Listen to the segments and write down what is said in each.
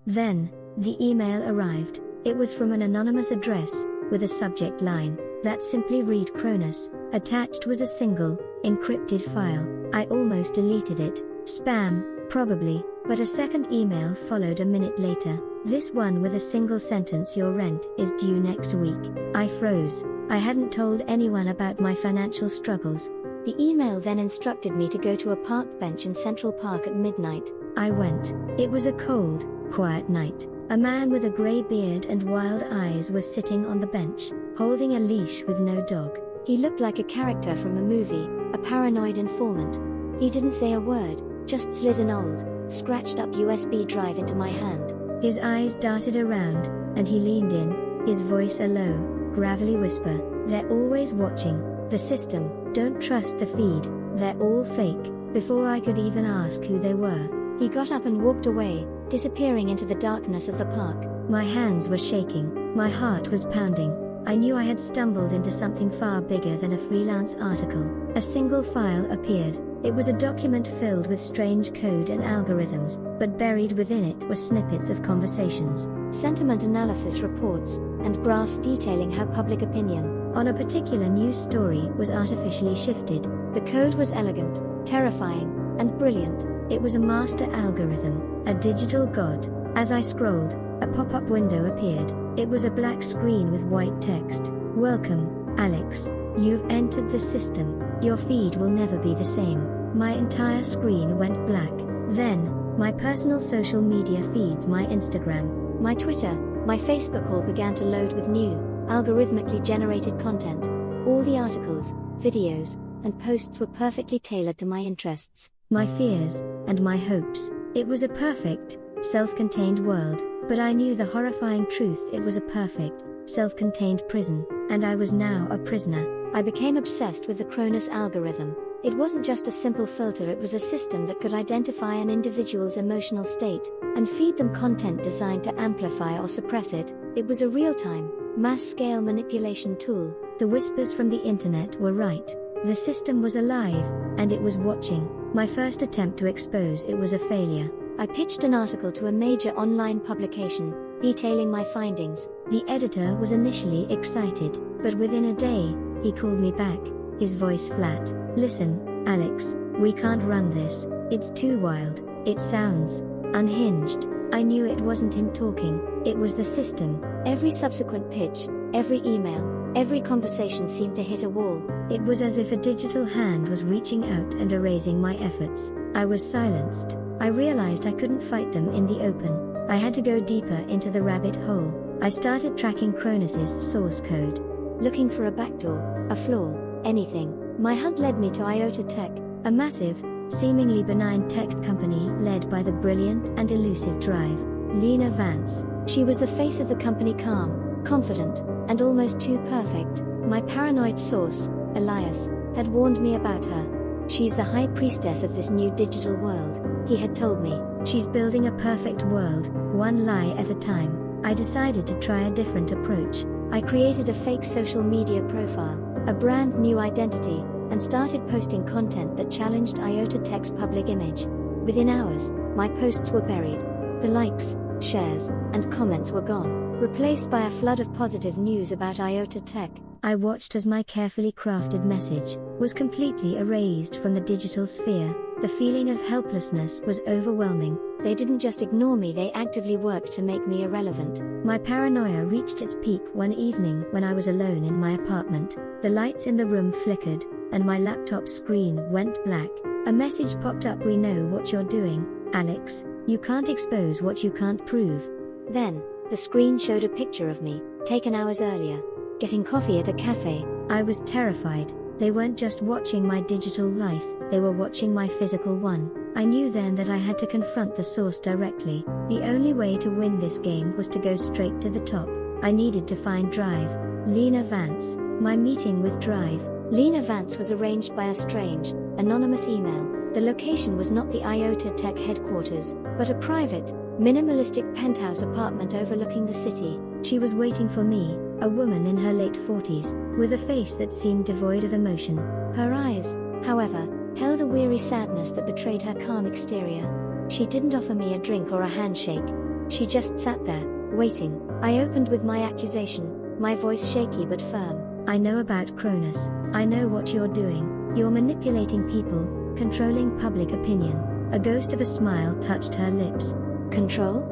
Then, the email arrived. It was from an anonymous address, with a subject line that simply read Chronos. Attached was a single, encrypted file. I almost deleted it. Spam, probably, but a second email followed a minute later. This one with a single sentence: your rent is due next week. I froze. I hadn't told anyone about my financial struggles. The email then instructed me to go to a park bench in Central Park at midnight. I went. It was a cold, quiet night. A man with a grey beard and wild eyes was sitting on the bench, holding a leash with no dog. He looked like a character from a movie, a paranoid informant. He didn't say a word, just slid an old, scratched up USB drive into my hand. His eyes darted around, and he leaned in, his voice a low, gravelly whisper. They're always watching. The system, don't trust the feed, they're all fake. Before I could even ask who they were, he got up and walked away, disappearing into the darkness of the park. My hands were shaking, my heart was pounding. I knew I had stumbled into something far bigger than a freelance article. A single file appeared. It was a document filled with strange code and algorithms, but buried within it were snippets of conversations, sentiment analysis reports, and graphs detailing how public opinion on a particular news story was artificially shifted. The code was elegant, terrifying, and brilliant. It was a master algorithm, a digital god. As I scrolled, a pop-up window appeared. It was a black screen with white text. Welcome, Alex. You've entered the system. Your feed will never be the same. My entire screen went black. Then, my personal social media feeds, my Instagram, my Twitter, my Facebook all began to load with new, algorithmically generated content. All the articles, videos, and posts were perfectly tailored to my interests, my fears, and my hopes. It was a perfect, self-contained world, but I knew the horrifying truth: it was a perfect, self-contained prison, and I was now a prisoner. I became obsessed with the Chronos algorithm. It wasn't just a simple filter, it was a system that could identify an individual's emotional state, and feed them content designed to amplify or suppress it. It was a real-time, mass-scale manipulation tool. The whispers from the internet were right. The system was alive, and it was watching. My first attempt to expose it was a failure. I pitched an article to a major online publication, detailing my findings. The editor was initially excited, but within a day, he called me back, his voice flat. Listen, Alex, we can't run this. It's too wild. It sounds unhinged. I knew it wasn't him talking, it was the system. Every subsequent pitch, every email, every conversation seemed to hit a wall. It was as if a digital hand was reaching out and erasing my efforts. I was silenced. I realized I couldn't fight them in the open. I had to go deeper into the rabbit hole. I started tracking Chronos's source code, looking for a backdoor, a flaw, anything. My hunt led me to IOTA Tech, a massive, seemingly benign tech company led by the brilliant and elusive Drive, Lena Vance. She was the face of the company, calm, confident, and almost too perfect. My paranoid source, Elias, had warned me about her. She's the high priestess of this new digital world, he had told me. She's building a perfect world, one lie at a time. I decided to try a different approach. I created a fake social media profile, a brand new identity, and started posting content that challenged IOTA Tech's public image. Within hours, my posts were buried. The likes, shares, and comments were gone, replaced by a flood of positive news about IOTA Tech. I watched as my carefully crafted message was completely erased from the digital sphere. The feeling of helplessness was overwhelming. They didn't just ignore me, they actively worked to make me irrelevant. My paranoia reached its peak one evening when I was alone in my apartment. The lights in the room flickered, and my laptop screen went black. A message popped up: we know what you're doing, Alex. You can't expose what you can't prove. Then, the screen showed a picture of me, taken hours earlier, getting coffee at a cafe. I was terrified. They weren't just watching my digital life, they were watching my physical one. I knew then that I had to confront the source directly. The only way to win this game was to go straight to the top. I needed to find Drive, Lena Vance. My meeting with Drive, Lena Vance was arranged by a strange, anonymous email. The location was not the IOTA Tech headquarters, but a private, minimalistic penthouse apartment overlooking the city. She was waiting for me, a woman in her late 40s, with a face that seemed devoid of emotion. Her eyes, however, held a weary sadness that betrayed her calm exterior. She didn't offer me a drink or a handshake. She just sat there, waiting. I opened with my accusation, my voice shaky but firm. I know about Chronos. I know what you're doing. You're manipulating people, controlling public opinion. A ghost of a smile touched her lips. Control?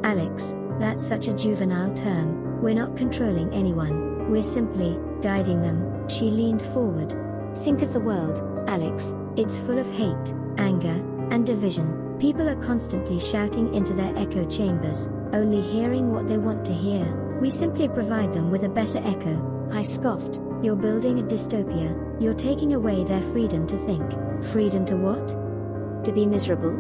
Alex, that's such a juvenile term. We're not controlling anyone. We're simply guiding them. She leaned forward. Think of the world, Alex. It's full of hate, anger, and division. People are constantly shouting into their echo chambers, only hearing what they want to hear. We simply provide them with a better echo. I scoffed. You're building a dystopia. You're taking away their freedom to think. Freedom to what? To be miserable?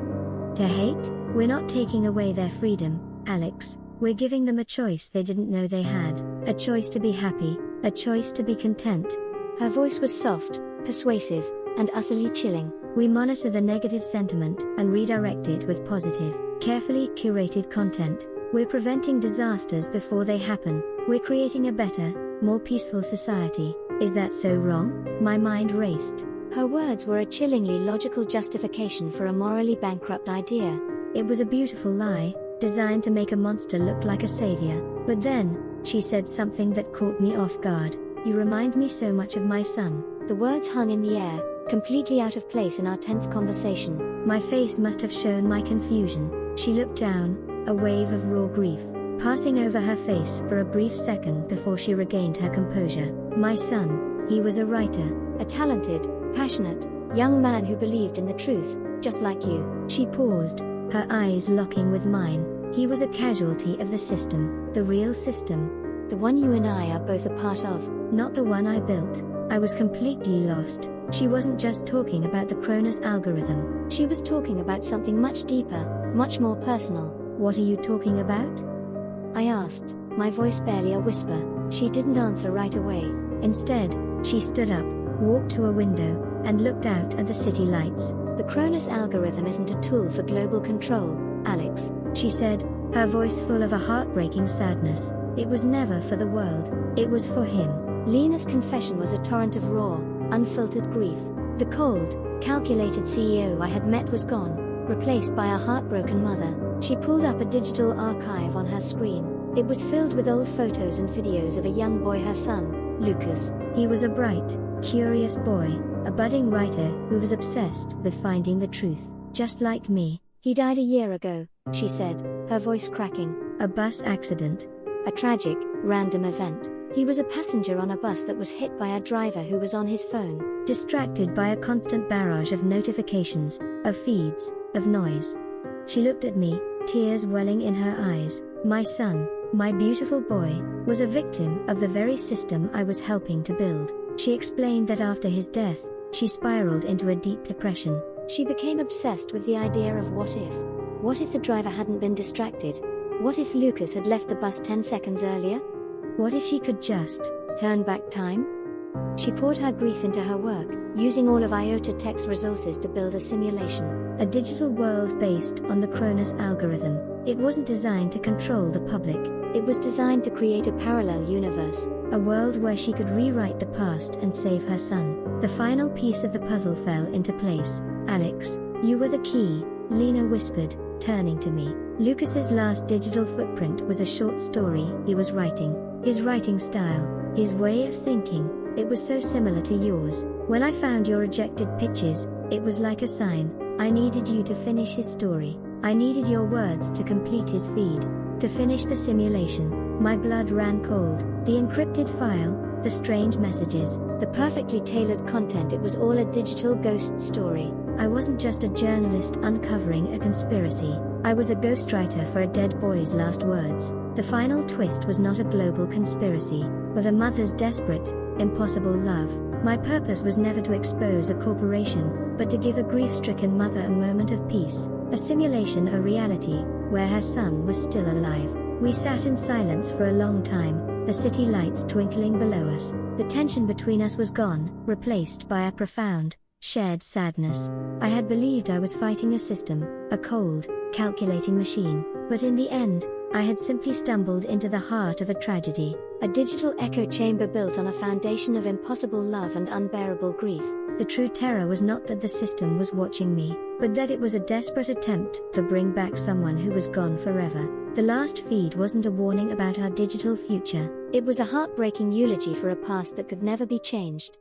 To hate? We're not taking away their freedom, Alex. We're giving them a choice they didn't know they had. A choice to be happy, a choice to be content. Her voice was soft, persuasive, and utterly chilling. We monitor the negative sentiment and redirect it with positive, carefully curated content. We're preventing disasters before they happen. We're creating a better, more peaceful society. Is that so wrong? My mind raced. Her words were a chillingly logical justification for a morally bankrupt idea. It was a beautiful lie, designed to make a monster look like a savior. But then, she said something that caught me off guard. You remind me so much of my son. The words hung in the air, completely out of place in our tense conversation. My face must have shown my confusion. She looked down, a wave of raw grief passing over her face for a brief second before she regained her composure. My son, he was a writer, a talented, passionate, young man who believed in the truth, just like you. She paused, her eyes locking with mine. He was a casualty of the system, the real system. The one you and I are both a part of, not the one I built. I was completely lost. She wasn't just talking about the Chronos algorithm. She was talking about something much deeper, much more personal. What are you talking about? I asked, my voice barely a whisper. She didn't answer right away. Instead, she stood up, walked to a window, and looked out at the city lights. The Chronos algorithm isn't a tool for global control, Alex, she said, her voice full of a heartbreaking sadness. It was never for the world. It was for him. Lena's confession was a torrent of raw, unfiltered grief. The cold, calculated CEO I had met was gone, replaced by a heartbroken mother. She pulled up a digital archive on her screen. It was filled with old photos and videos of a young boy, her son, Lucas. He was a bright, curious boy, a budding writer who was obsessed with finding the truth, just like me. He died a year ago, she said, her voice cracking. A bus accident. A tragic, random event. He was a passenger on a bus that was hit by a driver who was on his phone, distracted by a constant barrage of notifications, of feeds, of noise. She looked at me, tears welling in her eyes. My son, my beautiful boy, was a victim of the very system I was helping to build. She explained that after his death, she spiraled into a deep depression. She became obsessed with the idea of what if. What if the driver hadn't been distracted? What if Lucas had left the bus 10 seconds earlier? What if she could just turn back time? She poured her grief into her work, using all of IOTA Tech's resources to build a simulation, a digital world based on the Chronos algorithm. It wasn't designed to control the public. It was designed to create a parallel universe, a world where she could rewrite the past and save her son. The final piece of the puzzle fell into place. Alex, you were the key, Lena whispered, turning to me. Lucas's last digital footprint was a short story he was writing. His writing style, his way of thinking, it was so similar to yours. When I found your rejected pitches, it was like a sign. I needed you to finish his story. I needed your words to complete his feed, to finish the simulation. My blood ran cold. The encrypted file, the strange messages, the perfectly tailored content, it was all a digital ghost story. I wasn't just a journalist uncovering a conspiracy. I was a ghostwriter for a dead boy's last words. The final twist was not a global conspiracy, but a mother's desperate, impossible love. My purpose was never to expose a corporation, but to give a grief-stricken mother a moment of peace, a simulation, a reality, where her son was still alive. We sat in silence for a long time, the city lights twinkling below us. The tension between us was gone, replaced by a profound, shared sadness. I had believed I was fighting a system, a cold, calculating machine, but in the end, I had simply stumbled into the heart of a tragedy, a digital echo chamber built on a foundation of impossible love and unbearable grief. The true terror was not that the system was watching me, but that it was a desperate attempt to bring back someone who was gone forever. The last feed wasn't a warning about our digital future, it was a heartbreaking eulogy for a past that could never be changed.